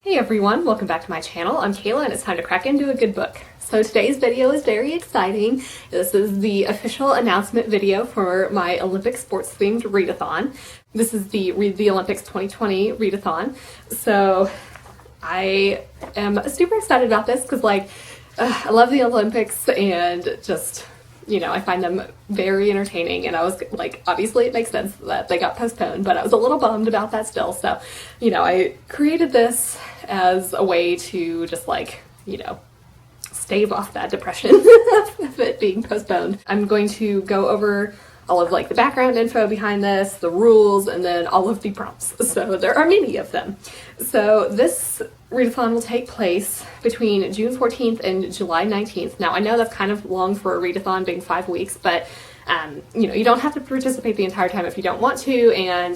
Hey everyone, welcome back to my channel. I'm Kayla and it's time to crack into a good book. So today's video is very exciting. This is the official announcement video for my Olympic sports themed readathon. This is the Read the Olympics 2020 readathon. So I am super excited about this because I love the Olympics and just, I find them very entertaining, and I was like, obviously it makes sense that they got postponed, but I was a little bummed about that still. So, I created this as a way to just stave off that depression of it being postponed. I'm going to go over all of the background info behind this, the rules, and then all of the prompts. So there are many of them. So this readathon will take place between June 14th and July 19th. Now I know that's kind of long for a readathon being 5 weeks, but you don't have to participate the entire time if you don't want to, and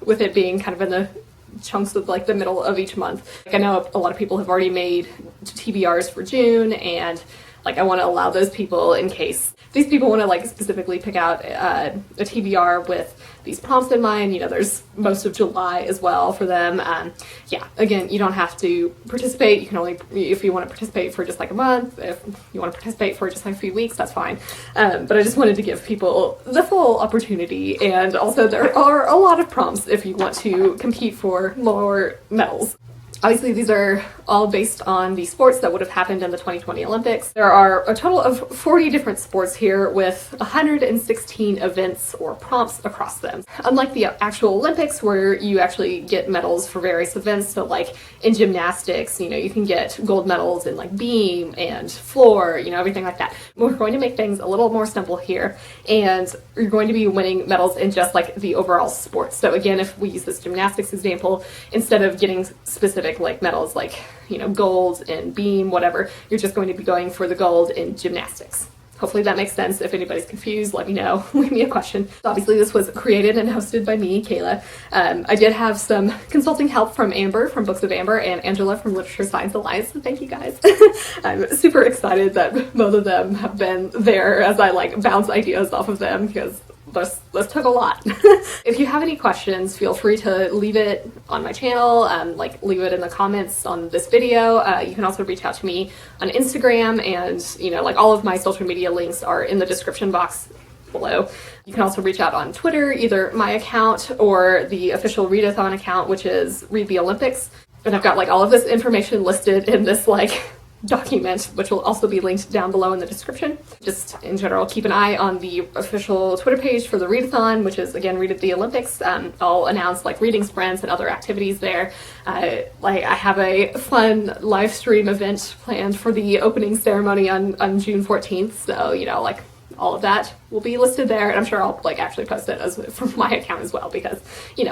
with it being kind of in the chunks of the middle of each month. I know a lot of people have already made TBRs for June, and I want to allow those people, in case these people want to specifically pick out a TBR with these prompts in mind. There's most of July as well for them. Again, you don't have to participate. You can only, if you want to participate for just a month, if you want to participate for just a few weeks, that's fine. But I just wanted to give people the full opportunity, and also there are a lot of prompts if you want to compete for more medals. Obviously, these are all based on the sports that would have happened in the 2020 Olympics. There are a total of 40 different sports here with 116 events or prompts across them. Unlike the actual Olympics, where you actually get medals for various events, so in gymnastics, you can get gold medals in beam and floor, everything like that. We're going to make things a little more simple here, and you're going to be winning medals in just the overall sport. So again, if we use this gymnastics example, instead of getting specific medals gold in beam, whatever, you're just going to be going for the gold in gymnastics. Hopefully that makes sense. If anybody's confused, let me know. Leave me a question. Obviously, this was created and hosted by me, Kayla. I did have some consulting help from Amber from Books of Amber and Angela from Literature Science Alliance, so thank you guys. I'm super excited that both of them have been there as I bounce ideas off of them, because this took a lot. If you have any questions, feel free to leave it on my channel, leave it in the comments on this video. You can also reach out to me on Instagram, and all of my social media links are in the description box below. You can also reach out on Twitter, either my account or the official readathon account, which is Read the Olympics. And I've got all of this information listed in this document, which will also be linked down below in the description. Just in general, keep an eye on the official Twitter page for the readathon, which is again Read the Olympics. I'll announce reading sprints and other activities there. I have a fun live stream event planned for the opening ceremony on June 14th, so all of that will be listed there, and I'm sure I'll actually post it from my account as well, because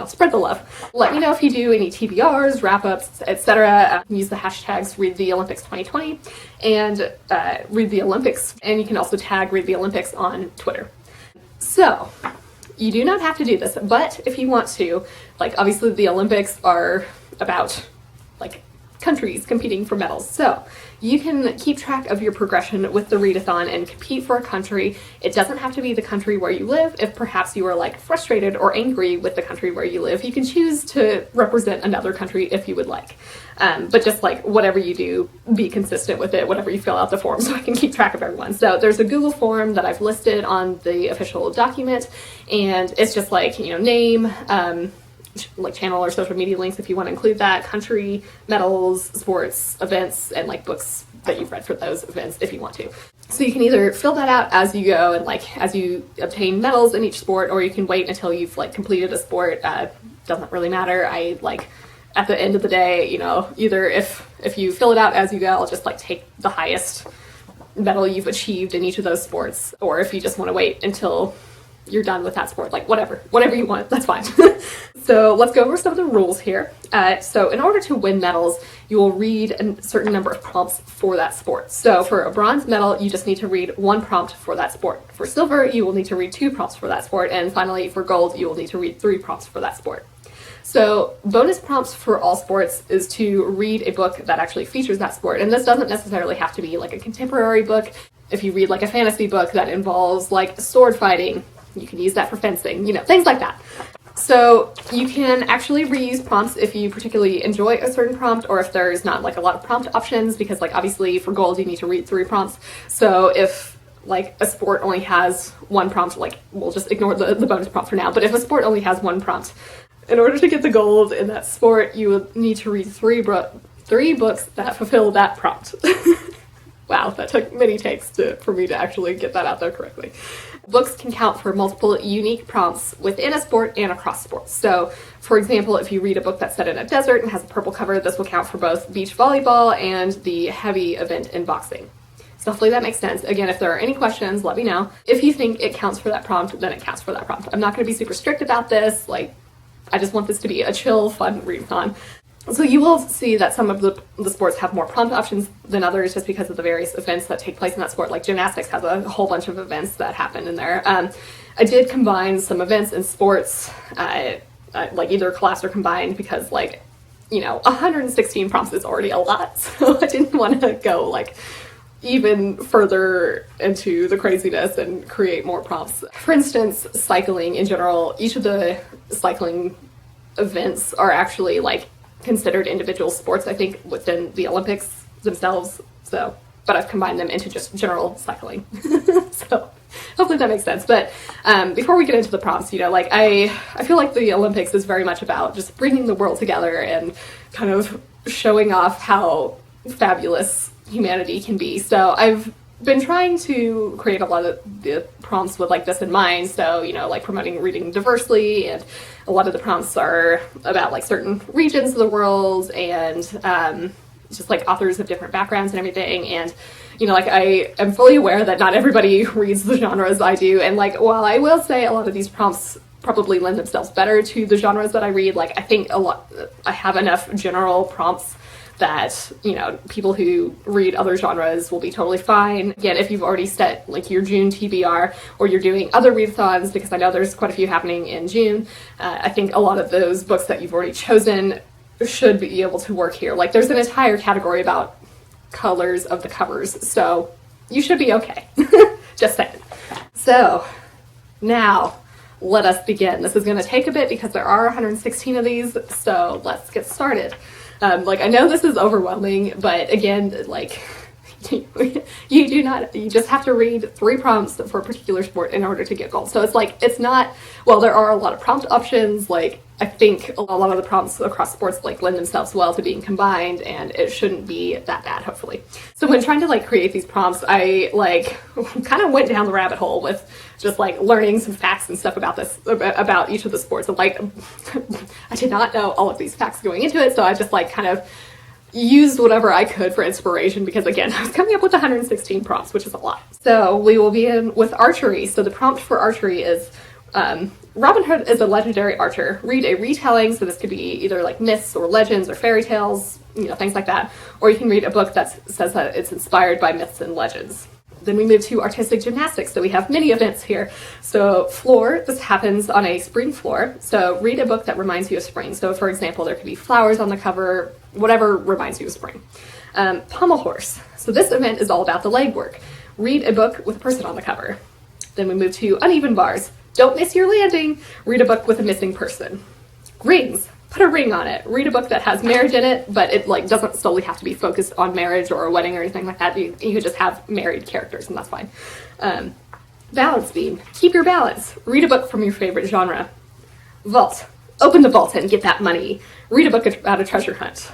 spread the love. Let me know if you do any TBRs, wrap-ups, etc. Use the hashtags Read the Olympics 2020 and Read the Olympics, and you can also tag Read the Olympics on Twitter. So you do not have to do this, but if you want to, obviously the Olympics are about countries competing for medals. So you can keep track of your progression with the readathon and compete for a country. It doesn't have to be the country where you live. If perhaps you are frustrated or angry with the country where you live, you can choose to represent another country if you would like. But just whatever you do, be consistent with it, whatever you fill out the form, so I can keep track of everyone. So there's a Google form that I've listed on the official document, and it's just name, channel or social media links if you want to include that, country, medals, sports, events, and books that you've read for those events if you want to. So you can either fill that out as you go and as you obtain medals in each sport, or you can wait until you've completed a sport. Doesn't really matter. At the end of the day, either if you fill it out as you go, I'll just take the highest medal you've achieved in each of those sports, or if you just want to wait until you're done with that sport, whatever you want, that's fine. So let's go over some of the rules here. So in order to win medals, you will read a certain number of prompts for that sport. So for a bronze medal, you just need to read one prompt for that sport. For silver, you will need to read 2 prompts for that sport. And finally, for gold, you will need to read 3 prompts for that sport. So bonus prompts for all sports is to read a book that actually features that sport. And this doesn't necessarily have to be a contemporary book. If you read a fantasy book that involves sword fighting, you can use that for fencing, things like that. So you can actually reuse prompts if you particularly enjoy a certain prompt, or if there's not like a lot of prompt options, because like obviously for gold you need to read 3 prompts. So if like a sport only has 1 prompt, like we'll just ignore the bonus prompt for now, but if a sport only has 1 prompt, in order to get the gold in that sport, you would need to read 3 books that fulfill that prompt. Wow, that took many takes for me to actually get that out there correctly. Books can count for multiple unique prompts within a sport and across sports. So, for example, if you read a book that's set in a desert and has a purple cover, this will count for both beach volleyball and the heavy event in boxing. So hopefully that makes sense. Again, if there are any questions, let me know. If you think it counts for that prompt, then it counts for that prompt. I'm not going to be super strict about this. Like, I just want this to be a chill, fun readathon. So you will see that some of the sports have more prompt options than others just because of the various events that take place in that sport. Like gymnastics has a whole bunch of events that happen in there. I did combine some events in sports, like either class or combined, because like, you know, 116 prompts is already a lot. So I didn't want to go like even further into the craziness and create more prompts. For instance, cycling in general, each of the cycling events are actually like considered individual sports, I think, within the Olympics themselves. So, but I've combined them into just general cycling. So hopefully that makes sense. But before we get into the prompts, you know, like I feel like the Olympics is very much about just bringing the world together and kind of showing off how fabulous humanity can be. So I've been trying to create a lot of the prompts with like this in mind. So, you know, like promoting reading diversely, and a lot of the prompts are about like certain regions of the world and just like authors of different backgrounds and everything. And, you know, like I am fully aware that not everybody reads the genres I do. And like, while I will say a lot of these prompts probably lend themselves better to the genres that I read, like I think I have enough general prompts that, you know, people who read other genres will be totally fine. Again, if you've already set like your June TBR, or you're doing other readathons, because I know there's quite a few happening in June, I think a lot of those books that you've already chosen should be able to work here. Like there's an entire category about colors of the covers, so you should be okay. Just saying. So now let us begin. This is going to take a bit because there are 116 of these, so let's get started. Like I know this is overwhelming, but again, like you just have to read 3 prompts for a particular sport in order to get gold. So it's like, it's not, well, there are a lot of prompt options. Like I think a lot of the prompts across sports like lend themselves well to being combined, and it shouldn't be that bad, hopefully. So when trying to like create these prompts, I like kind of went down the rabbit hole with just like learning some facts and stuff about each of the sports. And like, I did not know all of these facts going into it. So I just like kind of used whatever I could for inspiration, because again, I was coming up with 116 prompts, which is a lot. So we will begin with archery. So the prompt for archery is, Robin Hood is a legendary archer. Read a retelling, so this could be either like myths or legends or fairy tales, you know, things like that. Or you can read a book that says that it's inspired by myths and legends. Then we move to artistic gymnastics. So we have many events here. So floor, this happens on a spring floor. So read a book that reminds you of spring. So for example, there could be flowers on the cover, whatever reminds you of spring. Pommel horse. So this event is all about the legwork. Read a book with a person on the cover. Then we move to uneven bars. Don't miss your landing. Read a book with a missing person. Rings. Put a ring on it. Read a book that has marriage in it, but it like doesn't solely have to be focused on marriage or a wedding or anything like that. You could just have married characters, and that's fine. Balance beam. Keep your balance. Read a book from your favorite genre. Vault. Open the vault and get that money. Read a book about a treasure hunt.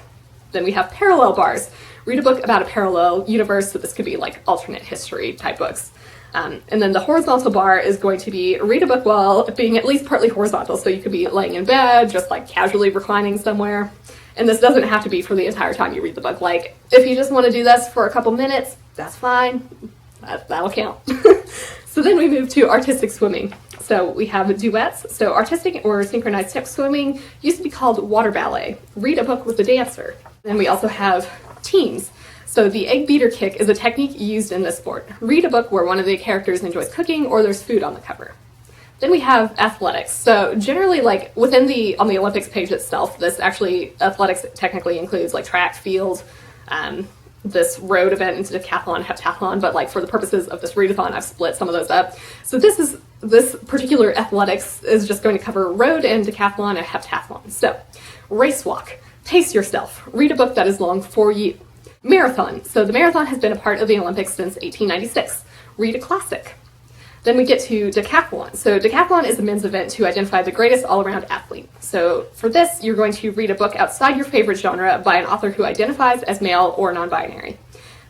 Then we have parallel bars. Read a book about a parallel universe, so this could be like alternate history type books. And then the horizontal bar is going to be read a book while being at least partly horizontal. So you could be laying in bed, just like casually reclining somewhere. And this doesn't have to be for the entire time you read the book. Like if you just want to do this for a couple minutes, that's fine. That'll count. So then we move to artistic swimming. So we have duets. So artistic or synchronized step swimming used to be called water ballet. Read a book with a dancer. Then we also have teams. So the egg beater kick is a technique used in this sport. Read a book where one of the characters enjoys cooking or there's food on the cover. Then we have athletics. So generally, like within on the Olympics page itself, this actually, athletics technically includes like track, field, this road event into decathlon, heptathlon, but like for the purposes of this readathon, I've split some of those up. So this is This particular athletics is just going to cover road and decathlon and heptathlon. So, race walk, pace yourself, read a book that is long for you. Marathon, so the marathon has been a part of the Olympics since 1896. Read a classic. Then we get to decathlon. So decathlon is a men's event to identify the greatest all-around athlete. So for this, you're going to read a book outside your favorite genre by an author who identifies as male or non-binary.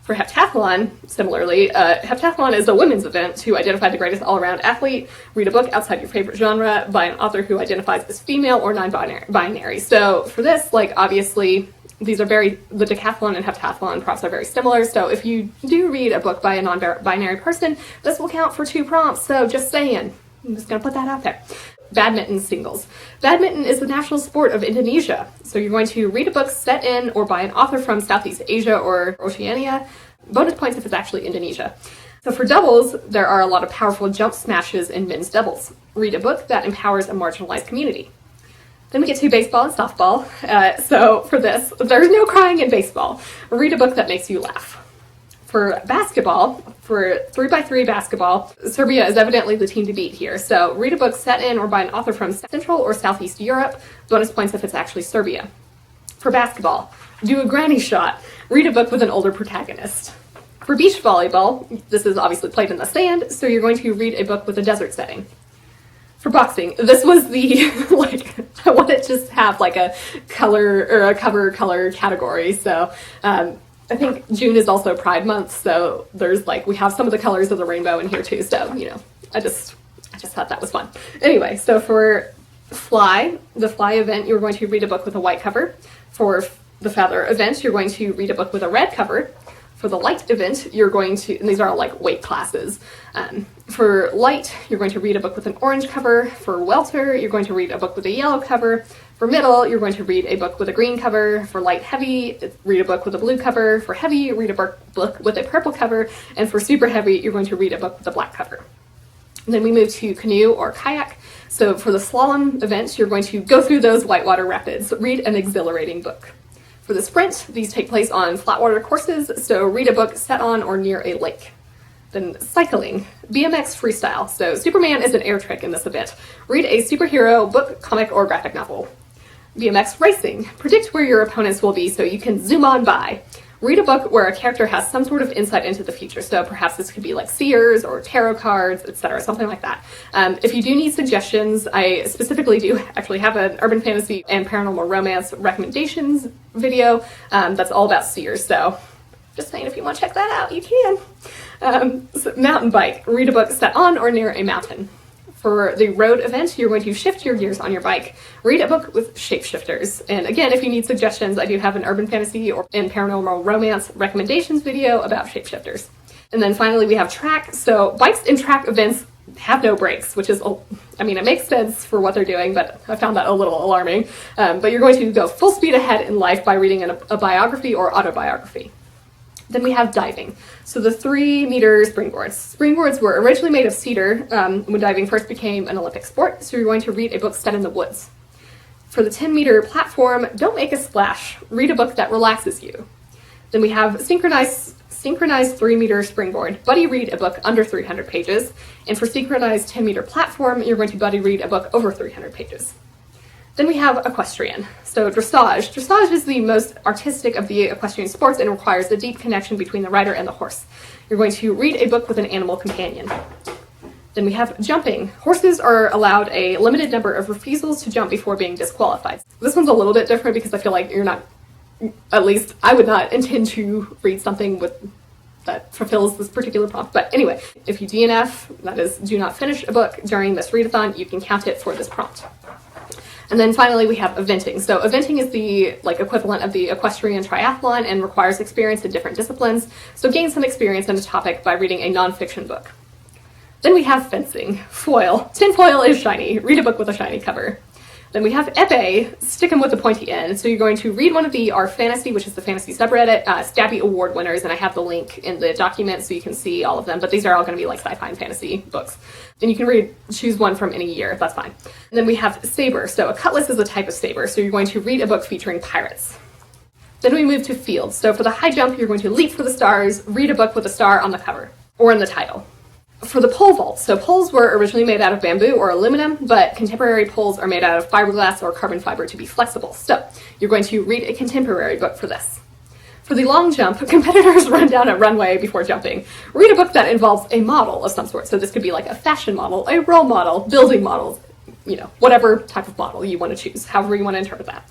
For heptathlon, similarly, heptathlon is a women's event to identify the greatest all-around athlete. Read a book outside your favorite genre by an author who identifies as female or non-binary. So for this, like, obviously, the decathlon and heptathlon prompts are very similar. So if you do read a book by a non-binary person, this will count for 2 prompts. So just saying, I'm just gonna put that out there. Badminton singles. Badminton is the national sport of Indonesia. So you're going to read a book set in or by an author from Southeast Asia or Oceania. Bonus points if it's actually Indonesia. So for doubles, there are a lot of powerful jump smashes in men's doubles. Read a book that empowers a marginalized community. Then we get to baseball and softball. So for this, there's no crying in baseball. Read a book that makes you laugh. For basketball, for 3x3 basketball, Serbia is evidently the team to beat here. So read a book set in or by an author from Central or Southeast Europe. Bonus points if it's actually Serbia. For basketball, do a granny shot. Read a book with an older protagonist. For beach volleyball, this is obviously played in the sand, so you're going to read a book with a desert setting. For boxing, this was the, I wanted to just have like a color or a cover color category. So I think June is also Pride Month, so there's we have some of the colors of the rainbow in here too. So, I just thought that was fun. Anyway, so for the Fly event, you're going to read a book with a white cover. For the Feather event, you're going to read a book with a red cover. For the Light event, you're going to, and these are all weight classes. For Light, you're going to read a book with an orange cover. For Welter, you're going to read a book with a yellow cover. For Middle, you're going to read a book with a green cover. For Light Heavy, read a book with a blue cover. For Heavy, read a book with a purple cover. And for Super Heavy, you're going to read a book with a black cover. And then we move to Canoe or Kayak. So for the Slalom event, you're going to go through those whitewater rapids. Read an exhilarating book. For the Sprint, these take place on flatwater courses, so read a book set on or near a lake. Then cycling, BMX freestyle. So Superman is an air trick in this event. Read a superhero book, comic, or graphic novel. BMX racing, predict where your opponents will be so you can zoom on by. Read a book where a character has some sort of insight into the future. So perhaps this could be seers or tarot cards, etc., something like that. If you do need suggestions, I specifically do actually have an urban fantasy and paranormal romance recommendations video that's all about seers. So just saying, if you want to check that out, you can. So mountain bike, read a book set on or near a mountain. For the road event, you're going to shift your gears on your bike. Read a book with shapeshifters. And again, if you need suggestions, I do have an urban fantasy and paranormal romance recommendations video about shapeshifters. And then finally, we have track. So bikes in track events have no brakes, which is, it makes sense for what they're doing, but I found that a little alarming. But you're going to go full speed ahead in life by reading a biography or autobiography. Then we have diving. So the 3-meter springboards. Springboards were originally made of cedar when diving first became an Olympic sport, so you're going to read a book set in the woods. For the 10-meter platform, don't make a splash. Read a book that relaxes you. Then we have synchronized 3-meter springboard. Buddy read a book under 300 pages. And for synchronized 10-meter platform, you're going to buddy read a book over 300 pages. Then we have equestrian. So dressage. Dressage is the most artistic of the equestrian sports and requires a deep connection between the rider and the horse. You're going to read a book with an animal companion. Then we have jumping. Horses are allowed a limited number of refusals to jump before being disqualified. This one's a little bit different because I feel like you're not, at least I would not intend to read something that fulfills this particular prompt. But anyway, if you DNF, that is, do not finish a book during this readathon, you can count it for this prompt. And then finally, we have eventing. So eventing is the equivalent of the equestrian triathlon and requires experience in different disciplines. So gain some experience in a topic by reading a nonfiction book. Then we have fencing. Foil. Tinfoil is shiny. Read a book with a shiny cover. Then we have epee, stick 'em with the pointy end. So you're going to read one of the R Fantasy, which is the fantasy subreddit, Stabby Award winners, and I have the link in the document so you can see all of them, but these are all going to be sci-fi and fantasy books. And you can choose one from any year, that's fine. And then we have saber. So a cutlass is a type of saber, so you're going to read a book featuring pirates. Then we move to field. So for the high jump, you're going to leap for the stars, read a book with a star on the cover, or in the title. For the pole vault, so poles were originally made out of bamboo or aluminum, but contemporary poles are made out of fiberglass or carbon fiber to be flexible. So you're going to read a contemporary book for this. For the long jump, competitors run down a runway before jumping. Read a book that involves a model of some sort. So this could be like a fashion model, a role model, building models, whatever type of model you want to choose, however you want to interpret that.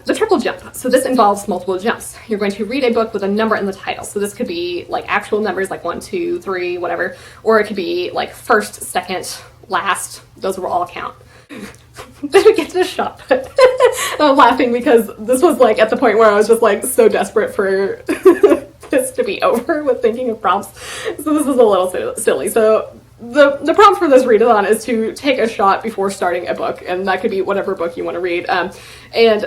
The triple jump. So this involves multiple jumps. You're going to read a book with a number in the title. So this could be like actual numbers like 1, 2, 3, whatever. Or it could be like first, second, last. Those will all count. Then we get to the shot put. I'm laughing because this was like at the point where I was just like so desperate for this to be over with thinking of prompts. So this is a little silly. So the prompt for this readathon is to take a shot before starting a book, and that could be whatever book you want to read. And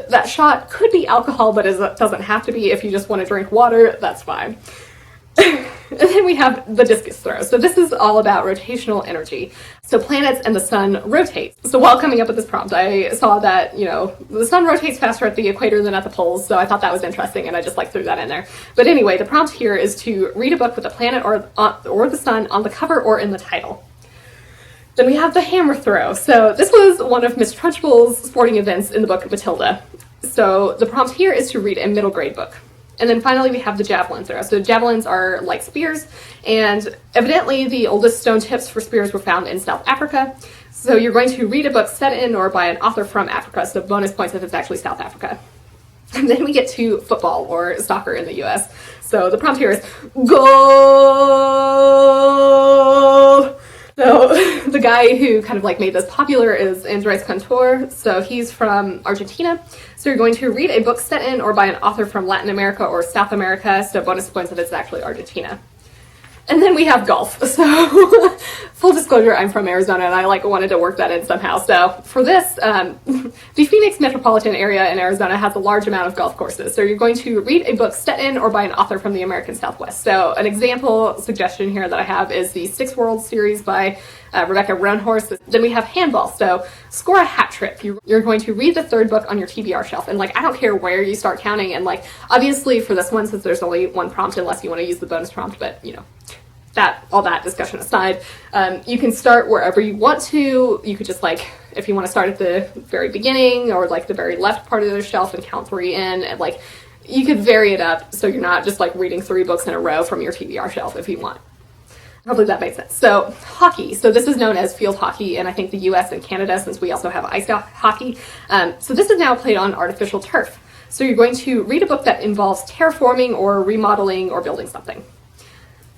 that shot could be alcohol, but it doesn't have to be. If you just want to drink water, that's fine. And then we have the discus throw. So this is all about rotational energy. So planets and the sun rotate. So while coming up with this prompt, I saw that, the sun rotates faster at the equator than at the poles. So I thought that was interesting, and I just threw that in there. But anyway, the prompt here is to read a book with a planet or the sun on the cover or in the title. Then we have the hammer throw. So this was one of Miss Trunchbull's sporting events in the book Matilda. So the prompt here is to read a middle grade book. And then finally we have the javelin throw. So javelins are like spears, and evidently the oldest stone tips for spears were found in South Africa. So you're going to read a book set in or by an author from Africa, so bonus points if it's actually South Africa. And then we get to football or soccer in the US. So the prompt here is goal! So the guy who kind of made this popular is Andres Cantor. So he's from Argentina. So you're going to read a book set in or by an author from Latin America or South America. So bonus points if it's actually Argentina. And then we have golf. So full disclosure, I'm from Arizona, and I wanted to work that in somehow. So for this, the Phoenix metropolitan area in Arizona has a large amount of golf courses. So you're going to read a book set in or by an author from the American Southwest. So an example suggestion here that I have is the Six Worlds series by Rebecca Roanhorse. Then we have handball. So score a hat trick. You're going to read the third book on your TBR shelf. And I don't care where you start counting. And obviously for this one, since there's only one prompt, unless you want to use the bonus prompt, but all that discussion aside, you can start wherever you want to. You could just if you want to start at the very beginning or the very left part of the shelf and count 3 in, and you could vary it up so you're not just reading 3 books in a row from your TBR shelf if you want. Hopefully that makes sense. So hockey. So this is known as field hockey in I think the US and Canada, since we also have ice hockey. So this is now played on artificial turf. So you're going to read a book that involves terraforming or remodeling or building something.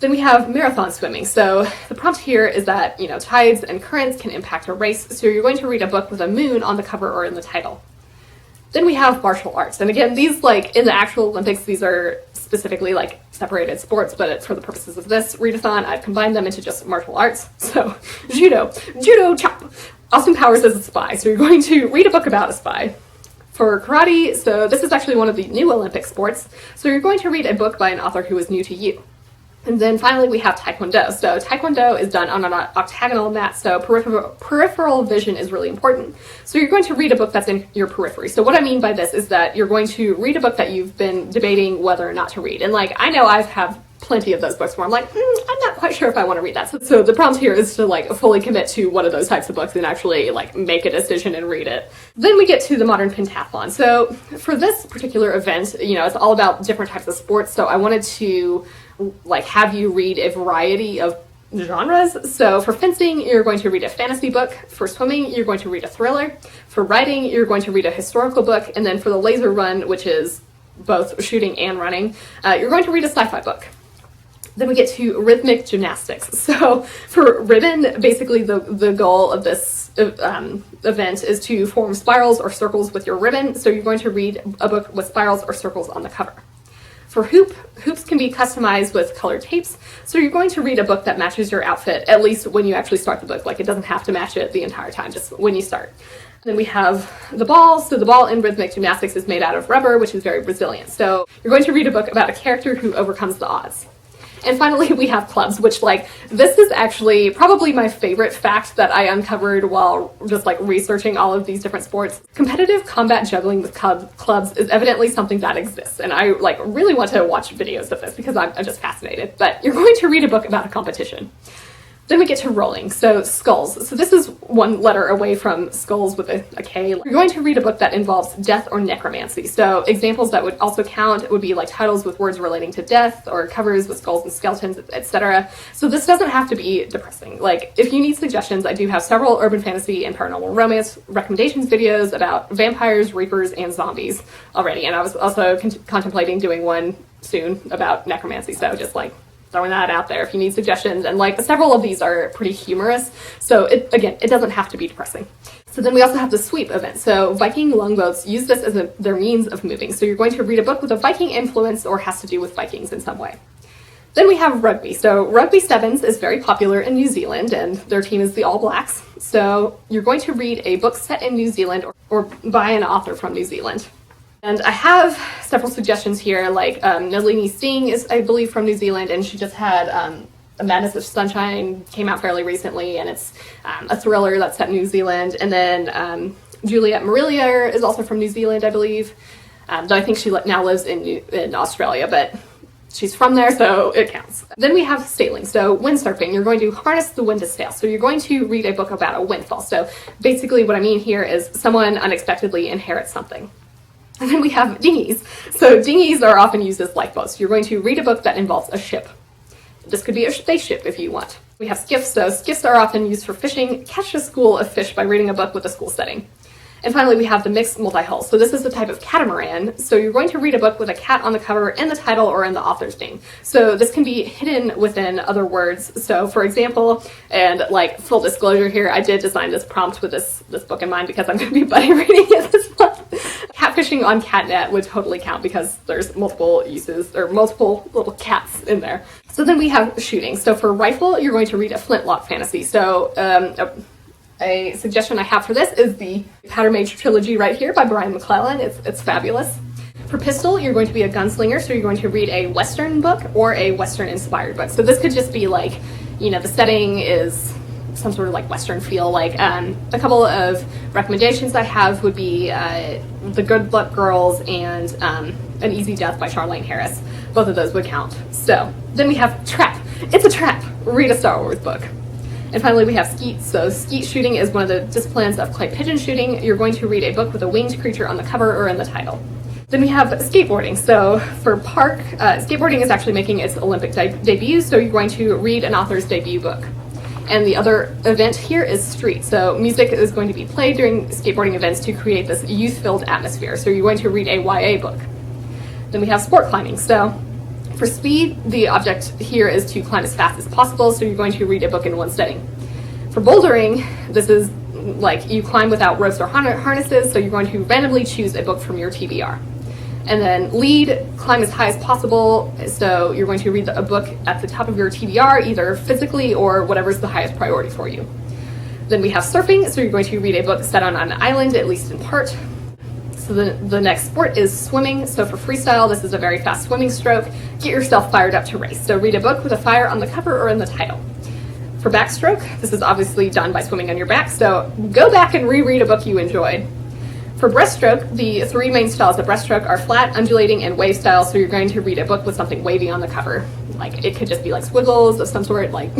Then we have marathon swimming. So the prompt here is that, tides and currents can impact a race. So you're going to read a book with a moon on the cover or in the title. Then we have martial arts. And again, these in the actual Olympics, these are specifically separated sports, but for the purposes of this readathon, I've combined them into just martial arts. So judo chop. Austin Powers is a spy. So you're going to read a book about a spy. For karate, so this is actually one of the new Olympic sports. So you're going to read a book by an author who is new to you. And then finally we have Taekwondo. So Taekwondo is done on an octagonal mat, so peripheral vision is really important. So you're going to read a book that's in your periphery. So what I mean by this is that you're going to read a book that you've been debating whether or not to read. And I know I've had plenty of those books where I'm I'm not quite sure if I want to read that. So the prompt here is to fully commit to one of those types of books and actually make a decision and read it. Then we get to the modern pentathlon. So for this particular event, it's all about different types of sports. So I wanted to have you read a variety of genres. So for fencing, you're going to read a fantasy book. For swimming, you're going to read a thriller. For riding, you're going to read a historical book. And then for the laser run, which is both shooting and running, you're going to read a sci-fi book. Then we get to rhythmic gymnastics. So for ribbon, basically the goal of this event is to form spirals or circles with your ribbon. So you're going to read a book with spirals or circles on the cover. For hoops can be customized with colored tapes. So you're going to read a book that matches your outfit, at least when you actually start the book. It doesn't have to match it the entire time, just when you start. Then we have the ball. So the ball in rhythmic gymnastics is made out of rubber, which is very resilient. So you're going to read a book about a character who overcomes the odds. And finally, we have clubs, which this is actually probably my favorite fact that I uncovered while just researching all of these different sports. Competitive combat juggling with clubs is evidently something that exists. And I really want to watch videos of this because I'm just fascinated. But you're going to read a book about a competition. Then we get to rolling, so skulls. So this is one letter away from skulls with a K. You're going to read a book that involves death or necromancy. So examples that would also count would be like titles with words relating to death or covers with skulls and skeletons, etc. So this doesn't have to be depressing. Like, if you need suggestions, I do have several urban fantasy and paranormal romance recommendations videos about vampires, reapers, and zombies already. And I was also contemplating doing one soon about necromancy, so just like throwing that out there if you need suggestions. And like several of these are pretty humorous, so it doesn't have to be depressing. So then we also have the sweep event. So Viking longboats use this as their means of moving. So you're going to read a book with a Viking influence or has to do with Vikings in some way. Then we have rugby. So rugby sevens is very popular in New Zealand, and their team is the All Blacks. So you're going to read a book set in New Zealand or by an author from New Zealand. And I have several suggestions here, like Nalini Singh is, I believe, from New Zealand, and she just had A Madness of Sunshine came out fairly recently, and it's a thriller that's set in New Zealand. And then Juliet Marillier is also from New Zealand, I believe, though I think she now lives in Australia, but she's from there, so it counts. Then we have sailing. So windsurfing, you're going to harness the wind to sail. So you're going to read a book about a windfall. So basically what I mean here is someone unexpectedly inherits something. And then we have dinghies. So dinghies are often used as lifeboats. You're going to read a book that involves a ship. This could be a spaceship if you want. We have skiffs. So skiffs are often used for fishing. Catch a school of fish by reading a book with a school setting. And finally, we have the mixed multi-hull. So this is a type of catamaran. So you're going to read a book with a cat on the cover in the title or in the author's name. So this can be hidden within other words. So for example, and like full disclosure here, I did design this prompt with this book in mind because I'm going to be buddy reading it this month. Catfishing on CatNet would totally count because there's multiple uses or multiple little cats in there. So then we have shooting. So for rifle, you're going to read a flintlock fantasy. So a suggestion I have for this is the Powder Mage trilogy right here by Brian McClellan. It's fabulous. For pistol, you're going to be a gunslinger, so you're going to read a Western book or a Western-inspired book. So this could just be like, you know, the setting is some sort of like Western feel. Like a couple of recommendations I have would be The Good Luck Girls and An Easy Death by Charlaine Harris. Both of those would count. So then we have trap. It's a trap. Read a Star Wars book. And finally, we have skeet. So skeet shooting is one of the disciplines of clay pigeon shooting. You're going to read a book with a winged creature on the cover or in the title. Then we have skateboarding. So for park, skateboarding is actually making its Olympic debut, so you're going to read an author's debut book. And the other event here is street. So music is going to be played during skateboarding events to create this youth-filled atmosphere. So you're going to read a YA book. Then we have sport climbing. So for speed, the object here is to climb as fast as possible, so you're going to read a book in one setting. For bouldering, this is like you climb without ropes or harnesses, so you're going to randomly choose a book from your TBR. And then lead, climb as high as possible, so you're going to read a book at the top of your TBR, either physically or whatever's the highest priority for you. Then we have surfing, so you're going to read a book set on an island, at least in part. So the next sport is swimming. So for freestyle, this is a very fast swimming stroke. Get yourself fired up to race. So read a book with a fire on the cover or in the title. For backstroke, this is obviously done by swimming on your back, so go back and reread a book you enjoyed. For breaststroke, the three main styles of breaststroke are flat, undulating, and wave style, so you're going to read a book with something wavy on the cover. Like, it could just be like squiggles of some sort, like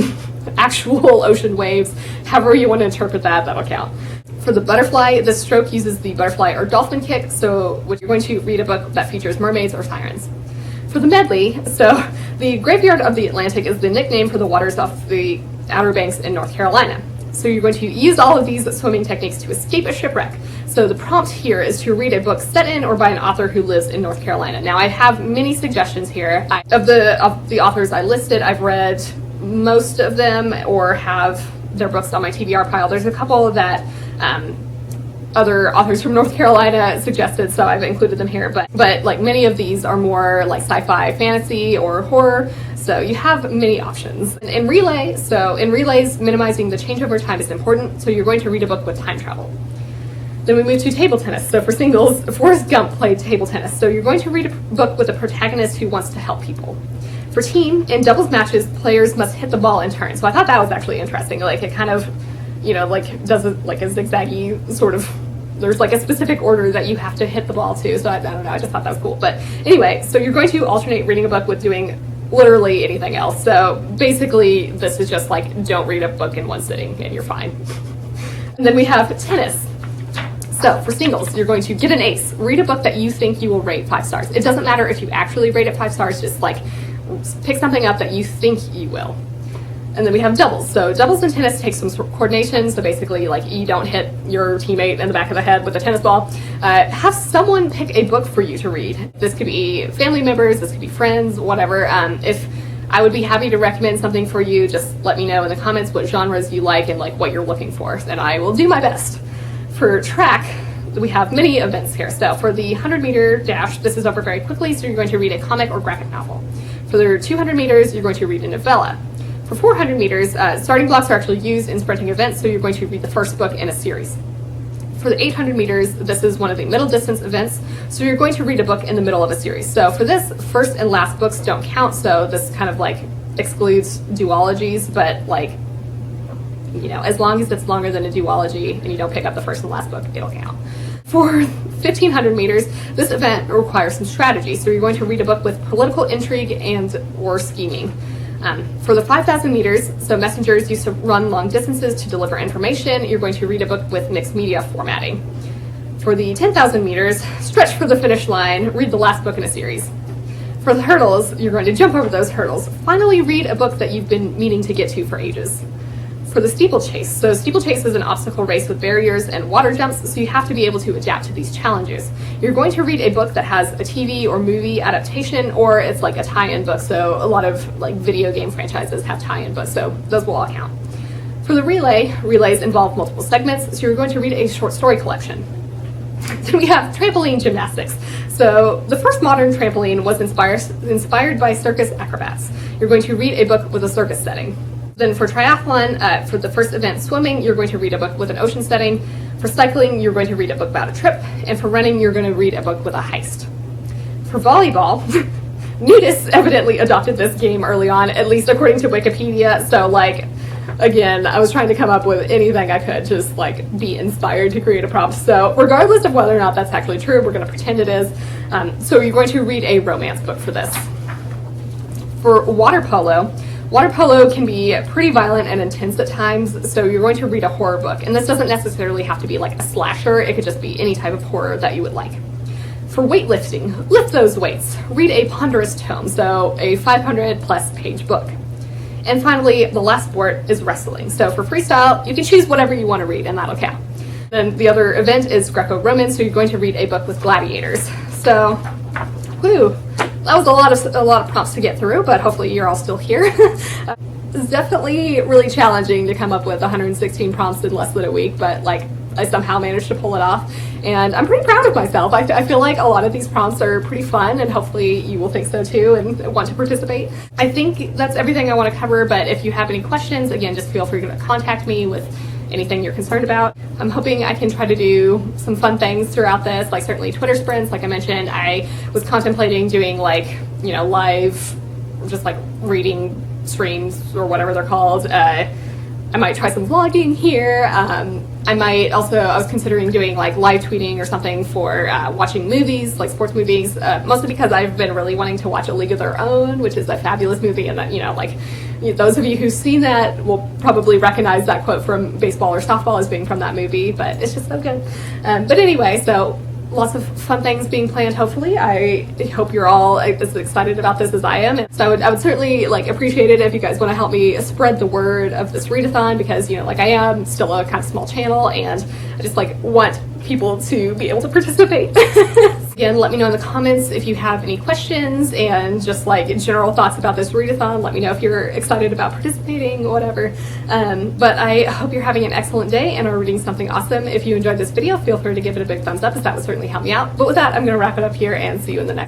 actual ocean waves. However you want to interpret that, that'll count. For the butterfly, this stroke uses the butterfly or dolphin kick, so you're going to read a book that features mermaids or sirens. For the medley, so the Graveyard of the Atlantic is the nickname for the waters off the Outer Banks in North Carolina. So you're going to use all of these swimming techniques to escape a shipwreck. So the prompt here is to read a book set in or by an author who lives in North Carolina. Now I have many suggestions here. Of the authors I listed, I've read most of them or have their books on my TBR pile. There's a couple that other authors from North Carolina suggested, so I've included them here, but like many of these are more like sci-fi, fantasy, or horror, so you have many options. In relays, minimizing the changeover time is important, so you're going to read a book with time travel. Then we move to table tennis. So for singles, Forrest Gump played table tennis, so you're going to read a book with a protagonist who wants to help people. For team, in doubles matches, players must hit the ball in turn, so I thought that was actually interesting. Like, it kind of, you know, like does it like a zigzaggy sort of, there's like a specific order that you have to hit the ball to, so I don't know, I just thought that was cool. But anyway, so you're going to alternate reading a book with doing literally anything else. So basically this is just like, don't read a book in one sitting and you're fine. And then we have tennis. So for singles, you're going to get an ace. Read a book that you think you will rate 5 stars. It doesn't matter if you actually rate it 5 stars, just like pick something up that you think you will. And then we have doubles. So doubles in tennis takes some sort of coordination. So basically, like, you don't hit your teammate in the back of the head with a tennis ball. Have someone pick a book for you to read. This could be family members, this could be friends, whatever. If I would be happy to recommend something for you, just let me know in the comments what genres you like and like what you're looking for, and I will do my best. For track, we have many events here. So for the 100-meter dash, this is over very quickly, so you're going to read a comic or graphic novel. For the 200 meters, you're going to read a novella. For 400 meters, starting blocks are actually used in sprinting events, so you're going to read the first book in a series. For the 800 meters, this is one of the middle distance events, so you're going to read a book in the middle of a series. So for this, first and last books don't count, so this kind of like excludes duologies, but like, you know, as long as it's longer than a duology and you don't pick up the first and last book, it'll count. For 1500 meters, this event requires some strategy, so you're going to read a book with political intrigue and or scheming. For the 5,000 meters, so messengers used to run long distances to deliver information, you're going to read a book with mixed media formatting. For the 10,000 meters, stretch for the finish line, read the last book in a series. For the hurdles, you're going to jump over those hurdles. Finally, read a book that you've been meaning to get to for ages. For the steeplechase, so steeplechase is an obstacle race with barriers and water jumps, so you have to be able to adapt to these challenges. You're going to read a book that has a TV or movie adaptation, or it's like a tie-in book, so a lot of like video game franchises have tie-in books, so those will all count. For the relay, relays involve multiple segments, so you're going to read a short story collection. Then we have trampoline gymnastics. So the first modern trampoline was inspired by circus acrobats. You're going to read a book with a circus setting. Then for triathlon, for the first event swimming, you're going to read a book with an ocean setting. For cycling, you're going to read a book about a trip. And for running, you're going to read a book with a heist. For volleyball, nudists evidently adopted this game early on, at least according to Wikipedia. So like, again, I was trying to come up with anything I could, just like be inspired to create a prompt. So regardless of whether or not that's actually true, we're going to pretend it is. So you're going to read a romance book for this. For water polo can be pretty violent and intense at times, so you're going to read a horror book. And this doesn't necessarily have to be like a slasher, it could just be any type of horror that you would like. For weightlifting, lift those weights. Read a ponderous tome, so a 500+ page book. And finally, the last sport is wrestling. So for freestyle, you can choose whatever you want to read and that'll count. Then the other event is Greco-Roman, so you're going to read a book with gladiators. So, whew. That was a lot of prompts to get through, but hopefully you're all still here. It's definitely really challenging to come up with 116 prompts in less than a week, but like I somehow managed to pull it off, and I'm pretty proud of myself. I feel like a lot of these prompts are pretty fun, and hopefully you will think so too and want to participate. I think that's everything I want to cover, but if you have any questions, again, just feel free to contact me with anything you're concerned about. I'm hoping I can try to do some fun things throughout this, like certainly Twitter sprints, like I mentioned. I was contemplating doing like, you know, live, just like reading streams or whatever they're called. I might try some vlogging here. I was considering doing like live tweeting or something for watching movies, like sports movies, mostly because I've been really wanting to watch A League of Their Own, which is a fabulous movie, and that, you know, like those of you who've seen that will probably recognize that quote from baseball or softball as being from that movie, but it's just so good. But anyway, so lots of fun things being planned, hopefully. I hope you're all as excited about this as I am. So I would certainly like appreciate it if you guys want to help me spread the word of this readathon, because, you know, like I am still a kind of small channel and I just like want people to be able to participate. Again, let me know in the comments if you have any questions and just like general thoughts about this readathon. Let me know if you're excited about participating, whatever. But I hope you're having an excellent day and are reading something awesome. If you enjoyed this video, feel free to give it a big thumbs up, as that would certainly help me out. But with that, I'm going to wrap it up here and see you in the next